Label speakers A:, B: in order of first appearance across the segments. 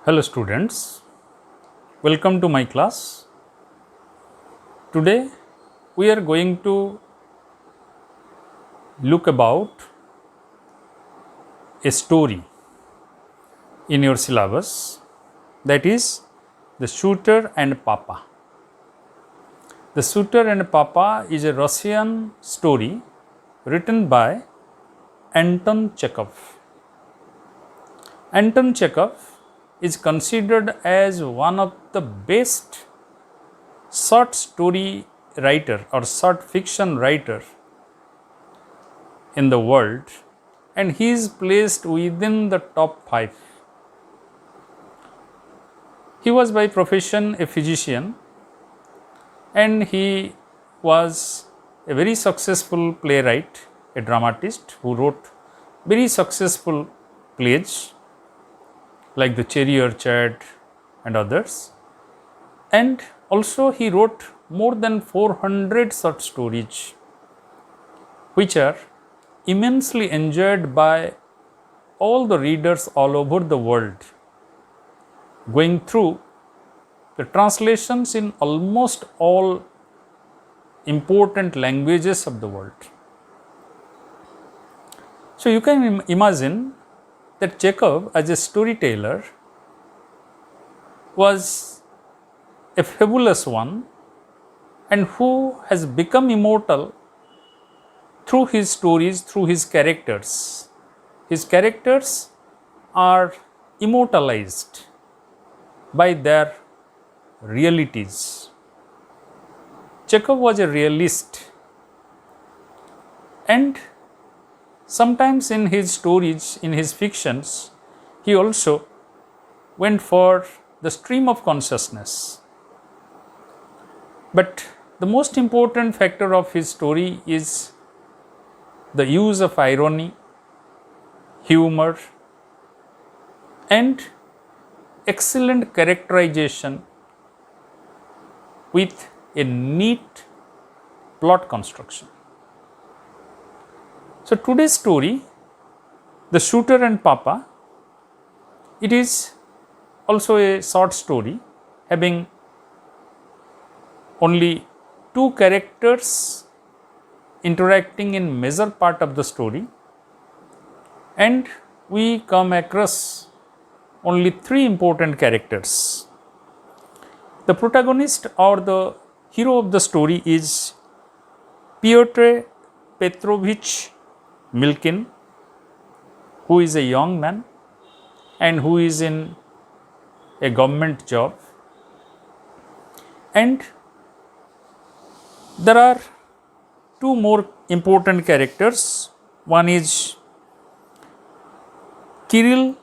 A: Hello students, welcome to my class. Today we are going to look about a story in your syllabus, that is The Shooter and Papa. The Shooter and Papa is a Russian story written by Anton Chekhov. Anton Chekhov is considered as one of the best short story writer or short fiction writer in the world, and he is placed within the top 5. He was by profession a physician, and he was a very successful playwright, a dramatist who wrote very successful plays like The Cherry Orchard and others. And also he wrote more than 400 short stories which are immensely enjoyed by all the readers all over the world, going through the translations in almost all important languages of the world. So you can imagine that Chekhov as a storyteller was a fabulous one, and who has become immortal through his stories, through his characters. His characters are immortalized by their realities. Chekhov was a realist, and sometimes in his stories, in his fictions, he also went for the stream of consciousness. But the most important factor of his story is the use of irony, humor, and excellent characterization with a neat plot construction. So today's story, The Shooter and Papa, it is also a short story having only 2 characters interacting in major part of the story, and we come across only 3 important characters. The protagonist or the hero of the story is Pyotr Petrovich Milkin, who is a young man and who is in a government job, and there are 2 more important characters. One is Kirill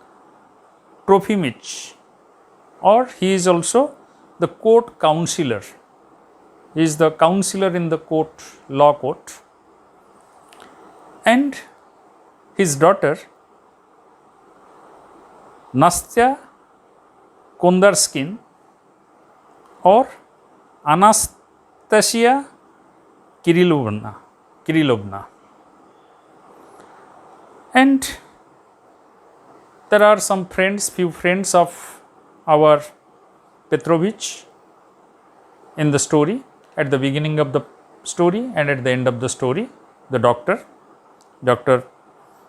A: Trofimich, or he is also the court counselor. He is the counselor in the court, law court, and his daughter Nastya Kondarskin, or Anastasia Kirillovna. And there are some few friends of our Petrovich in the story, at the beginning of the story and at the end of the story. The Dr.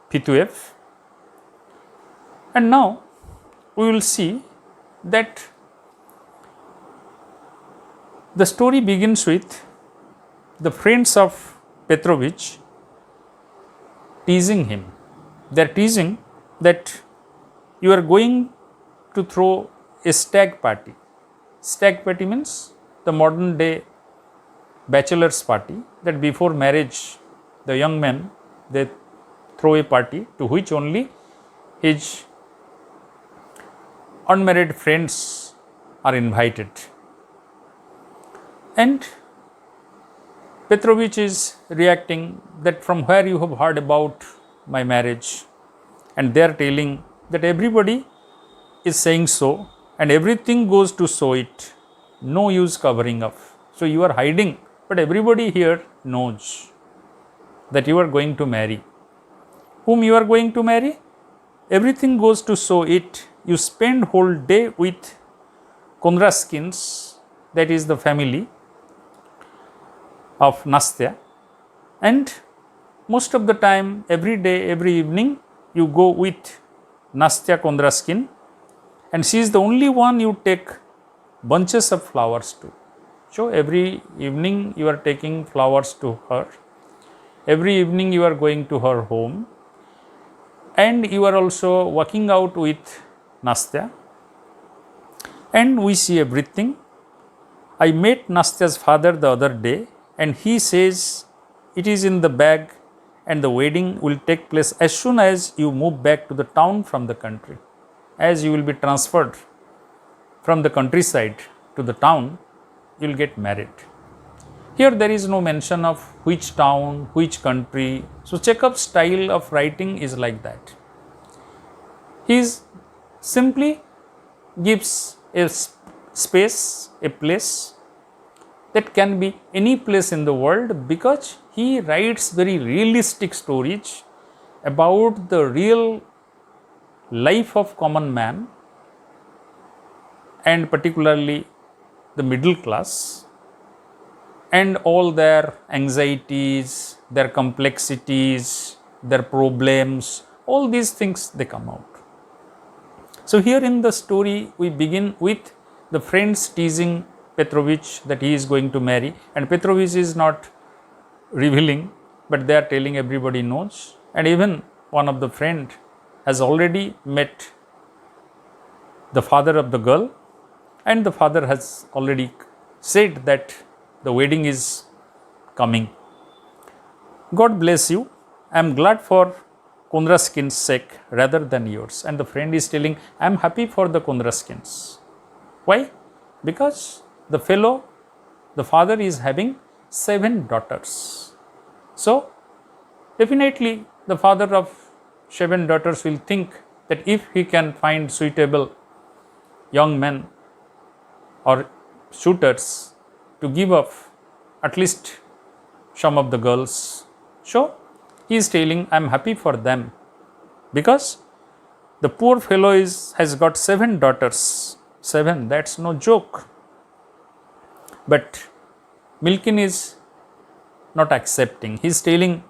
A: Pituev. And now we will see that the story begins with the friends of Petrovich teasing him. They are teasing that you are going to throw a stag party. Stag party means the modern day bachelor's party, that before marriage the young men, they throw a party to which only his unmarried friends are invited. And Petrovich is reacting that from where you have heard about my marriage, and they are telling that everybody is saying so and everything goes to show it, no use covering up. So you are hiding, but everybody here knows that you are going to marry. Whom you are going to marry? Everything goes to show it you spend whole day with Kondraskins, that is the family of Nastya, and most of the time, every day, every evening, you go with Nastya Kondraskin, and she is the only one you take bunches of flowers to. So, every evening you are taking flowers to her, every evening you are going to her home, and you are also walking out with Nastya, and we see everything. I met Nastya's father the other day, and he says it is in the bag and the wedding will take place as soon as you move back to the town from the country. As you will be transferred from the countryside to the town, you will get married. Here there is no mention of which town, which country. So Chekhov's style of writing is like that. He simply gives a space, a place that can be any place in the world, because he writes very realistic stories about the real life of common man, and particularly the middle class, and all their anxieties, their complexities, their problems, all these things they come out. So here in the story we begin with the friends teasing Petrovich that he is going to marry, and Petrovich is not revealing, but they are telling everybody knows, and even one of the friend has already met the father of the girl, and the father has already said that the wedding is coming. God bless you. I am glad for Kondraskin's sake rather than yours. And the friend is telling, I am happy for the Kondraskins. Why? Because the fellow, the father is having 7 daughters. So, definitely the father of 7 daughters will think that if he can find suitable young men or suitors to give up at least some of the girls. So, he is telling, I am happy for them, because the poor fellow has got 7 daughters. 7, that's no joke. But Milkin is not accepting. He is telling,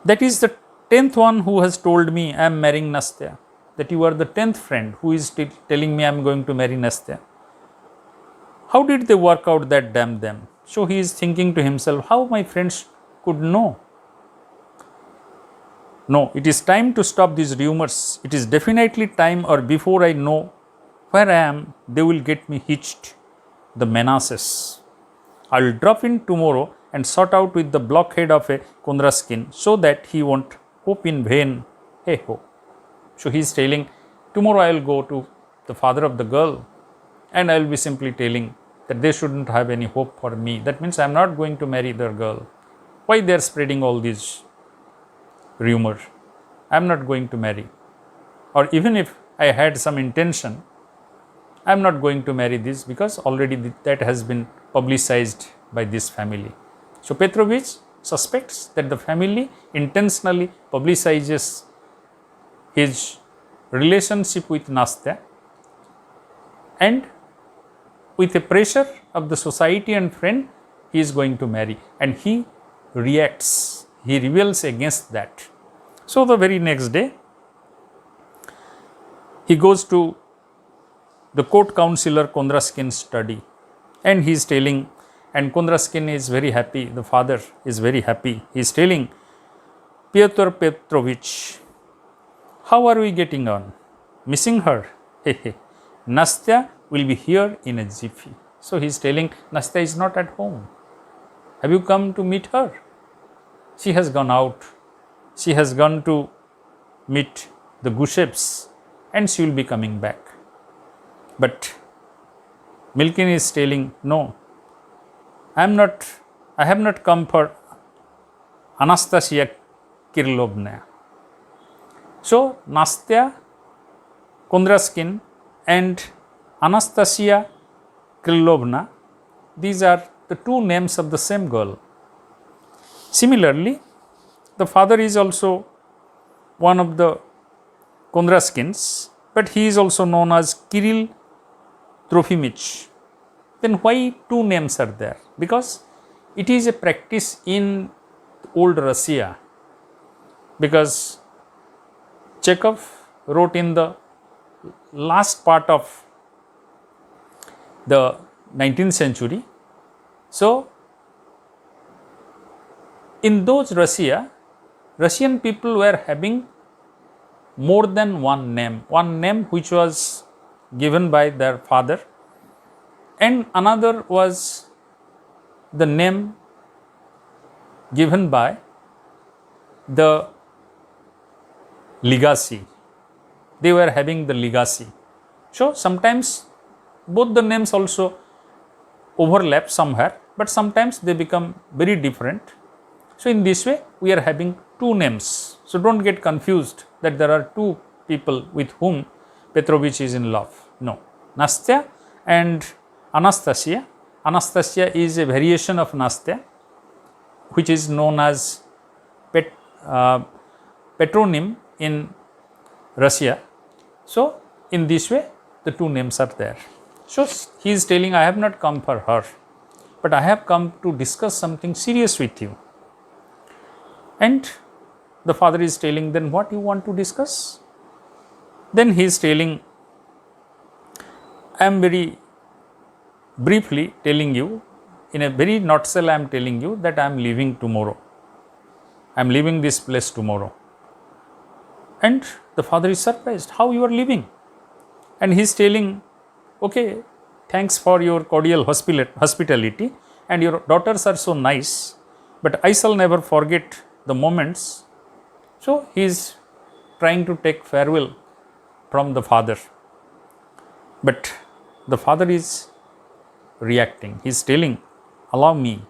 A: that is the 10th one who has told me I am marrying Nastya. That you are the 10th friend who is telling me I am going to marry Nastya. How did they work out that damn them? So he is thinking to himself, how my friends could know? No, it is time to stop these rumors. It is definitely time, or before I know where I am, they will get me hitched. The menaces. I will drop in tomorrow and sort out with the blockhead of a Kondraskin so that he won't hope in vain. Hey ho. So he is telling, tomorrow I will go to the father of the girl and I will be simply telling that they shouldn't have any hope for me. That means I am not going to marry their girl. Why they are spreading all these rumors? I am not going to marry. Or even if I had some intention, I am not going to marry this, because already that has been publicized by this family. So Petrovich suspects that the family intentionally publicizes his relationship with Nastya, and with the pressure of the society and friend, he is going to marry, and he reacts, he rebels against that. So the very next day, he goes to the court councillor Kondraskin's study, and he is telling, and Kondraskin is very happy, the father is very happy. He is telling, Pyotr Petrovich, how are we getting on? Missing her? Nastya will be here in a jiffy. So he is telling, Nastya is not at home. Have you come to meet her? She has gone out. She has gone to meet the Gushevs, and she will be coming back. But Milkin is telling, no, I have not come for Anastasia Kirillovna. So Nastya Kondraskin and Anastasia Kirillovna, these are the 2 names of the same girl. Similarly, the father is also one of the Kondraskins, but he is also known as Kirill Trofimich. Then why two names are there? Because it is a practice in old Russia, because Chekhov wrote in the last part of the 19th century. So, in those Russian people were having more than one name which was given by their father, and another was the name given by the legacy. They were having the legacy. So, sometimes both the names also overlap somewhere, but sometimes they become very different. So, in this way we are having two names. So, do not get confused that there are two people with whom Petrovich is in love. No, Nastya and Anastasia. Anastasia is a variation of Nastya, which is known as patronym in Russia. So, in this way the two names are there. So, he is telling, I have not come for her, but I have come to discuss something serious with you. And the father is telling, then what you want to discuss? Then he is telling, I am very briefly telling you, in a very nutshell I am telling you that I am leaving tomorrow. I am leaving this place tomorrow. And the father is surprised, how you are leaving? And he is telling, okay, thanks for your cordial hospitality, and your daughters are so nice, but I shall never forget the moments. So, he is trying to take farewell from the father, but the father is reacting. He is telling, allow me.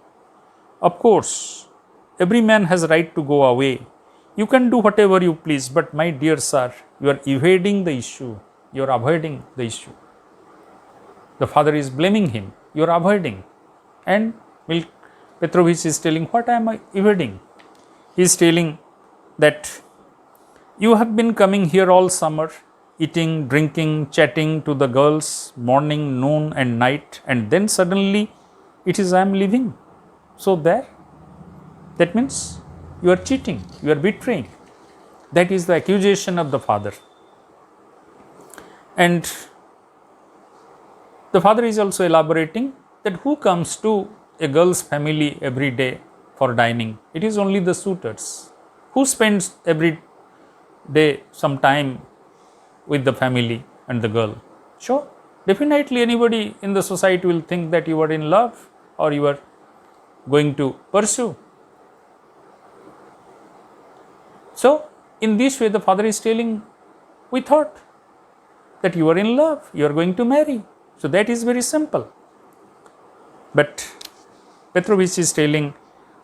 A: Of course, every man has right to go away. You can do whatever you please, but my dear sir, you are evading the issue. You are avoiding the issue. The father is blaming him. You are avoiding. And Petrovich is telling, what am I evading? He is telling that you have been coming here all summer, eating, drinking, chatting to the girls morning, noon and night, and then suddenly it is I am leaving. So there, that means you are cheating, you are betraying. That is the accusation of the father. And the father is also elaborating that who comes to a girl's family every day for dining? It is only the suitors. Who spends every day some time with the family and the girl? Sure, definitely anybody in the society will think that you are in love or you are going to pursue. So, in this way the father is telling, we thought that you are in love, you are going to marry. So, that is very simple. But Petrovich is telling,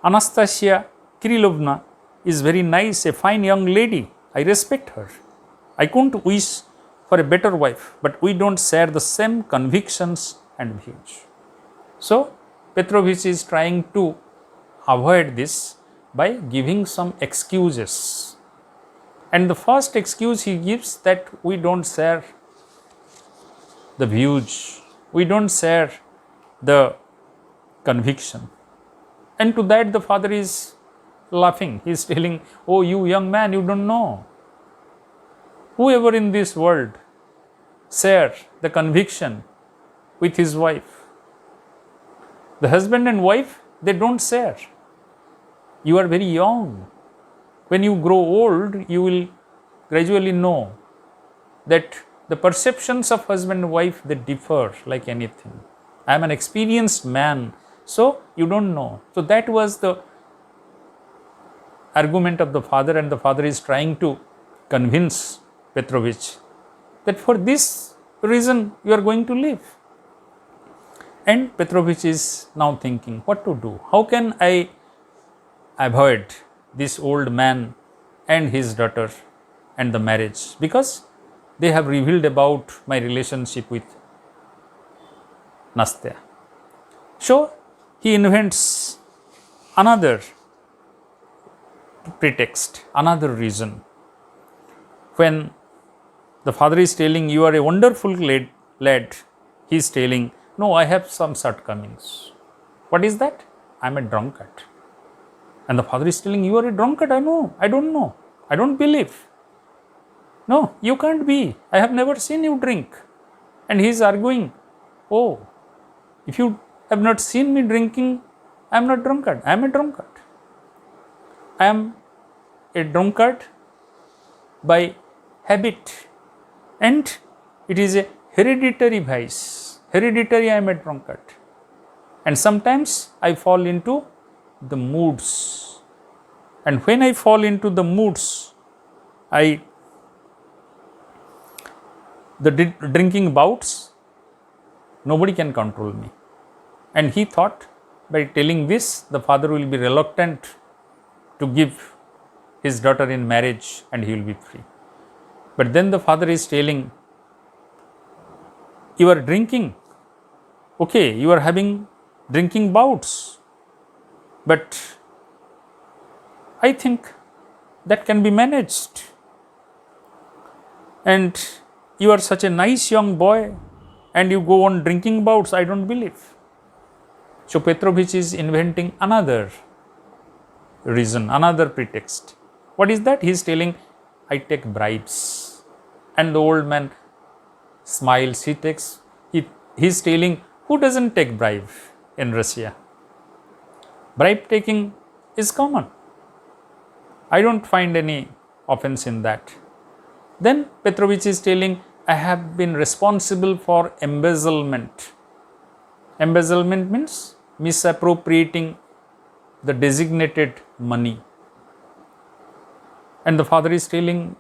A: Anastasia Kirillovna is very nice, a fine young lady. I respect her. I couldn't wish for a better wife, but we don't share the same convictions and views. So, Petrovich is trying to avoid this by giving some excuses. And the first excuse he gives that we don't share the views, we don't share the conviction. And to that the father is laughing. He is telling, oh, you young man, you don't know. Whoever in this world share the conviction with his wife, the husband and wife, they don't share. You are very young. When you grow old, you will gradually know that the perceptions of husband and wife, they differ like anything. I am an experienced man, so you don't know. So that was the argument of the father, and the father is trying to convince Petrovich that for this reason you are going to leave. And Petrovich is now thinking what to do. How can I avoid this old man and his daughter and the marriage, because they have revealed about my relationship with Nastya. So he invents another pretext, another reason. When The father is telling, you are a wonderful lad. He is telling, no, I have some shortcomings. What is that? I am a drunkard. And the father is telling, you are a drunkard. I know. I don't know. I don't believe. No, you can't be. I have never seen you drink. And he is arguing, oh, if you have not seen me drinking, I am not drunkard. I am a drunkard. I am a drunkard by habit. And it is a hereditary vice. Hereditary, I am a drunkard. And sometimes I fall into the moods. And when I fall into the moods, the drinking bouts, nobody can control me. And he thought, by telling this, the father will be reluctant to give his daughter in marriage and he will be free. But then the father is telling, you are drinking, okay, you are having drinking bouts, but I think that can be managed. And you are such a nice young boy and you go on drinking bouts, I don't believe. So Petrovich is inventing another reason, another pretext. What is that? He is telling, I take bribes. And the old man smiles. He is telling, who doesn't take bribe in Russia? Bribe taking is common. I don't find any offense in that. Then Petrovich is telling, I have been responsible for embezzlement. Embezzlement means misappropriating the designated money. And the father is telling,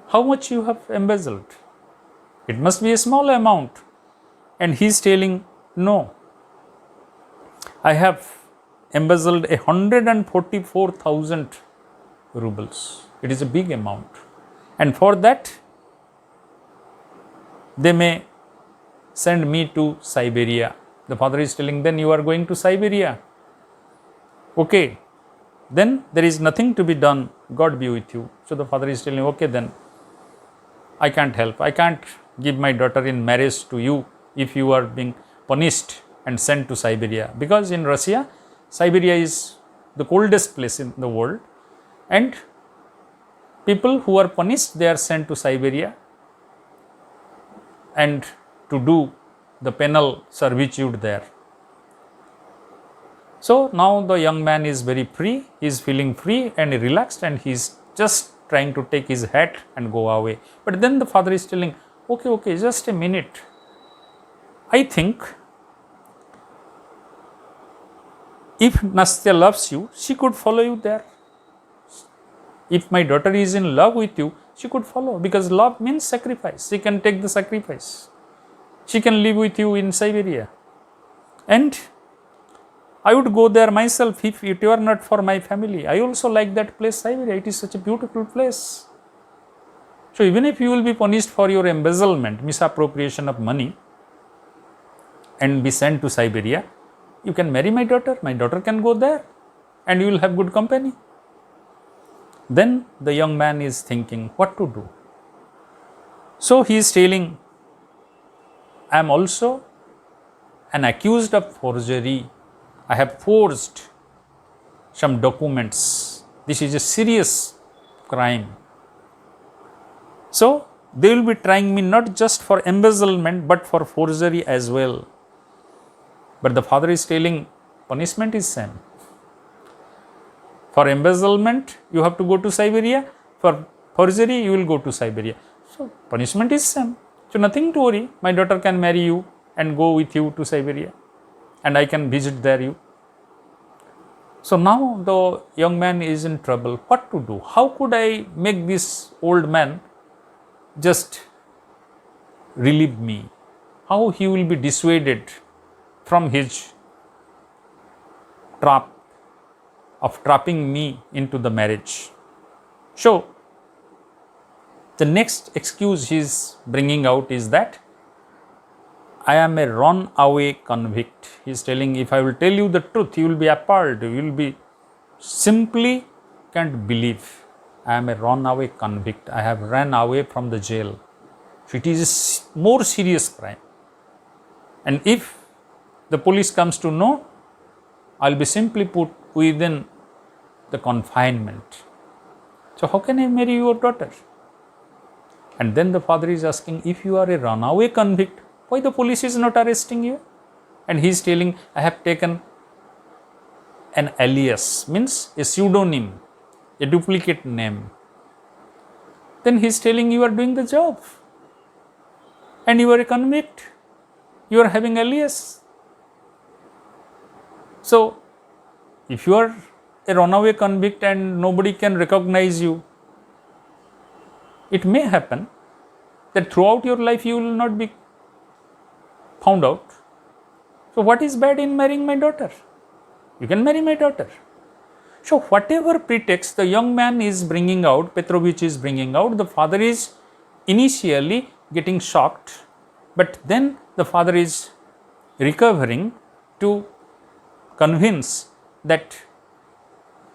A: how much you have embezzled? It must be a small amount. And he is telling, no, I have embezzled 144,000 rubles. It is a big amount. And for that, they may send me to Siberia. The father is telling, then you are going to Siberia. Okay, then there is nothing to be done. God be with you. So the father is telling, okay, then I can't help. I can't give my daughter in marriage to you if you are being punished and sent to Siberia. Because in Russia, Siberia is the coldest place in the world. And people who are punished, they are sent to Siberia and to do the penal servitude there. So now the young man is very free, he is feeling free and relaxed, and he is just trying to take his hat and go away. But then the father is telling, okay, just a minute. I think if Nastya loves you, she could follow you there. If my daughter is in love with you, she could follow, because love means sacrifice. She can take the sacrifice. She can live with you in Siberia. And I would go there myself if it were not for my family. I also like that place, Siberia. It is such a beautiful place. So even if you will be punished for your embezzlement, misappropriation of money, and be sent to Siberia, you can marry my daughter. My daughter can go there and you will have good company. Then the young man is thinking what to do. So he is telling, I am also an accused of forgery. I have forged some documents. This is a serious crime. So they will be trying me not just for embezzlement but for forgery as well. But the father is telling, punishment is same. For embezzlement, you have to go to Siberia. For forgery, you will go to Siberia. So punishment is same. So nothing to worry. My daughter can marry you and go with you to Siberia, and I can visit there you. So now the young man is in trouble. What to do? How could I make this old man just relieve me? How he will be dissuaded from his trap of trapping me into the marriage? So the next excuse he is bringing out is that I am a runaway convict. He is telling, if I will tell you the truth, you will be appalled. You will be simply can't believe. I am a runaway convict. I have run away from the jail. So it is a more serious crime. And if the police comes to know, I'll be simply put within the confinement. So how can I marry your daughter? And then the father is asking, if you are a runaway convict, why the police is not arresting you? And he is telling, I have taken an alias, means a pseudonym, a duplicate name. Then he is telling, you are doing the job. And you are a convict. You are having alias. So, if you are a runaway convict and nobody can recognize you, it may happen that throughout your life you will not be found out. So, what is bad in marrying my daughter? You can marry my daughter. So, whatever pretext the young man is bringing out, Petrovich is bringing out, the father is initially getting shocked, but then the father is recovering to convince that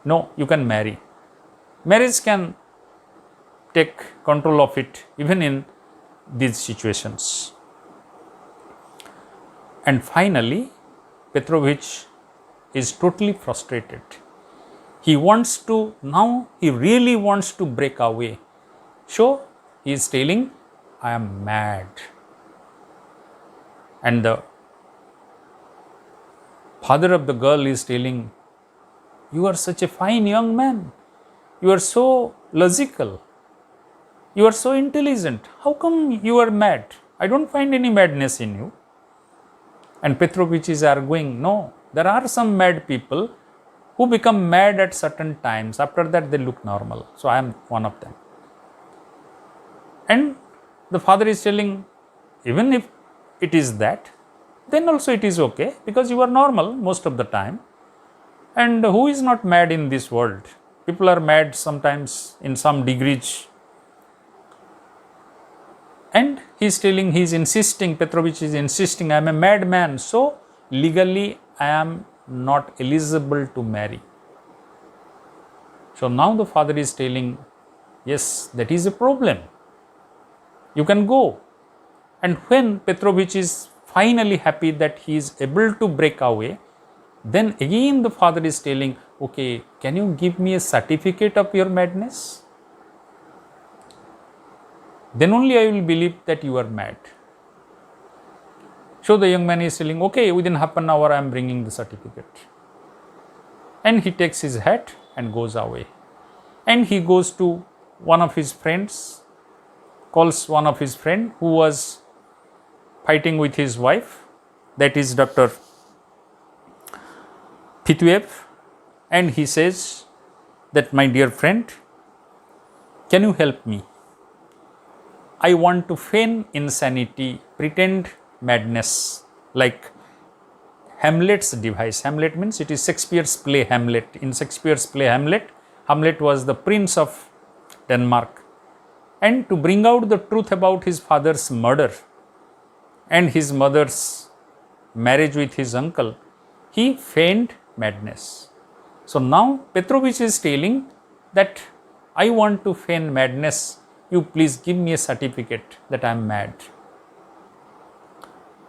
A: no, you can marry. Marriage can take control of it even in these situations. And finally, Petrovich is totally frustrated. He wants to, now he really wants to break away. So, he is telling, I am mad. And the father of the girl is telling, you are such a fine young man. You are so logical. You are so intelligent. How come you are mad? I don't find any madness in you. And Petrovich is arguing, no, there are some mad people who become mad at certain times. After that, they look normal. So, I am one of them. And the father is telling, even if it is that, then also it is okay because you are normal most of the time. And who is not mad in this world? People are mad sometimes in some degrees. And he is telling, he is insisting, Petrovich is insisting, I am a madman. So, legally I am not eligible to marry. So, now the father is telling, yes, that is a problem. You can go. And when Petrovich is finally happy that he is able to break away, then again the father is telling, okay, can you give me a certificate of your madness? Then only I will believe that you are mad. So the young man is telling, okay, within half an hour I am bringing the certificate. And he takes his hat and goes away. And he goes to one of his friends, calls one of his friend who was fighting with his wife, that is Dr. Fituev, and he says that, my dear friend, can you help me? I want to feign insanity, pretend madness, like Hamlet's device. Hamlet means it is Shakespeare's play Hamlet. In Shakespeare's play Hamlet, Hamlet was the prince of Denmark. And to bring out the truth about his father's murder and his mother's marriage with his uncle, he feigned madness. So now Petrovich is telling that I want to feign madness. You please give me a certificate that I am mad.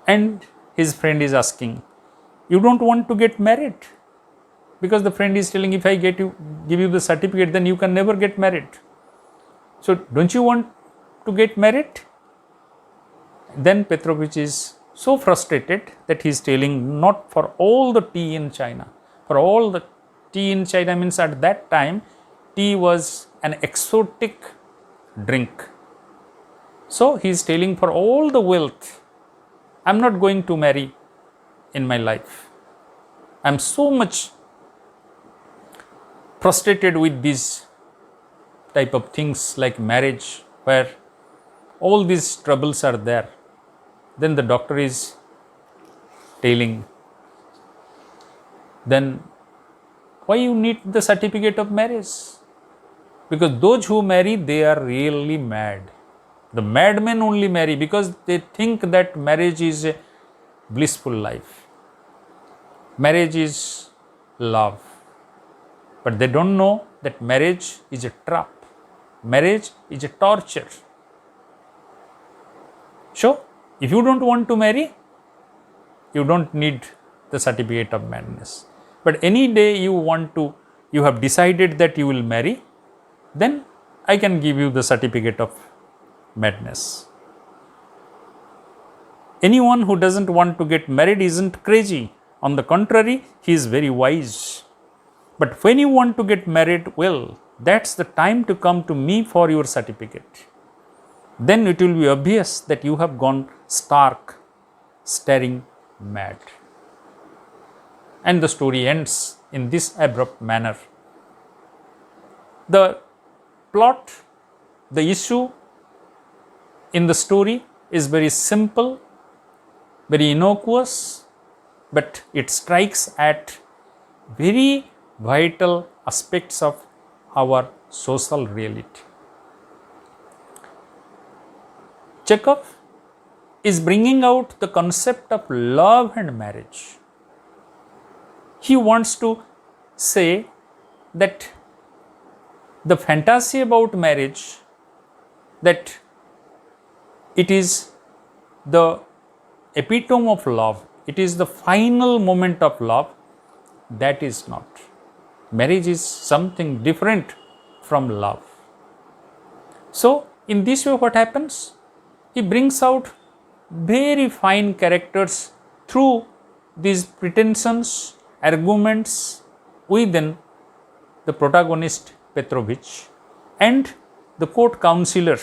A: And his friend is asking, you don't want to get married? Because the friend is telling, if I give you the certificate, then you can never get married. So don't you want to get married? Then Petrovich is so frustrated that he is telling, not for all the tea in China. For all the tea in China means at that time, tea was an exotic drink. So he is telling, for all the wealth, I am not going to marry in my life. I am so much frustrated with these type of things like marriage, where all these troubles are there. Then the doctor is telling, then why you need the certificate of marriage? Because those who marry, they are really mad. The madmen only marry because they think that marriage is a blissful life. Marriage is love. But they don't know that marriage is a trap. marriage is a torture. So, if you don't want to marry, you don't need the certificate of madness. But any day you have decided that you will marry, then I can give you the certificate of madness. Anyone who doesn't want to get married isn't crazy. On the contrary, he is very wise. But when you want to get married, well, that's the time to come to me for your certificate. Then it will be obvious that you have gone stark, staring mad. And the story ends in this abrupt manner. The plot, the issue in the story is very simple, very innocuous, but it strikes at very vital aspects of our social reality. Chekhov is bringing out the concept of love and marriage. He wants to say that the fantasy about marriage, that it is the epitome of love, it is the final moment of love, that is not. Marriage is something different from love. So, in this way what happens? He brings out very fine characters through these pretensions, arguments within the protagonist Petrovich and the court counselor,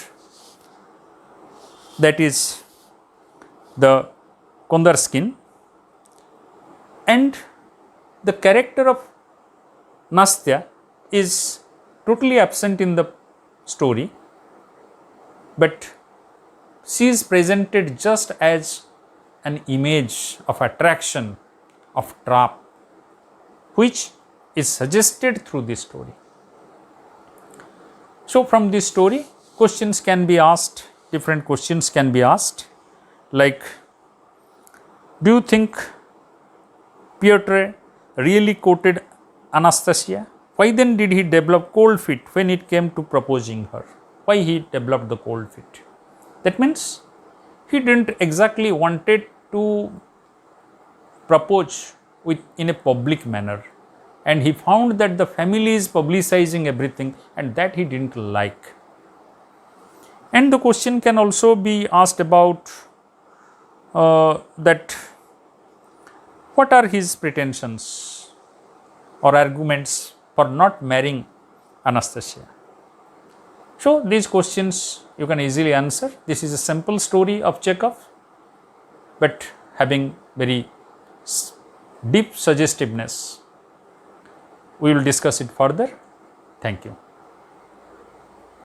A: that is the Kondarskin, and the character of Nastya is totally absent in the story, but she is presented just as an image of attraction, of trap, which is suggested through this story. So, from this story, questions can be asked, different questions can be asked, like, do you think Pyotr really courted Anastasia? Why then did he develop cold feet when it came to proposing her? Why he developed the cold feet? That means he didn't exactly wanted to propose in a public manner, and he found that the family is publicizing everything, and that he didn't like. And the question can also be asked about that what are his pretensions or arguments for not marrying Anastasia. So, these questions you can easily answer. This is a simple story of Chekhov, but having very deep suggestiveness. We will discuss it further. Thank you.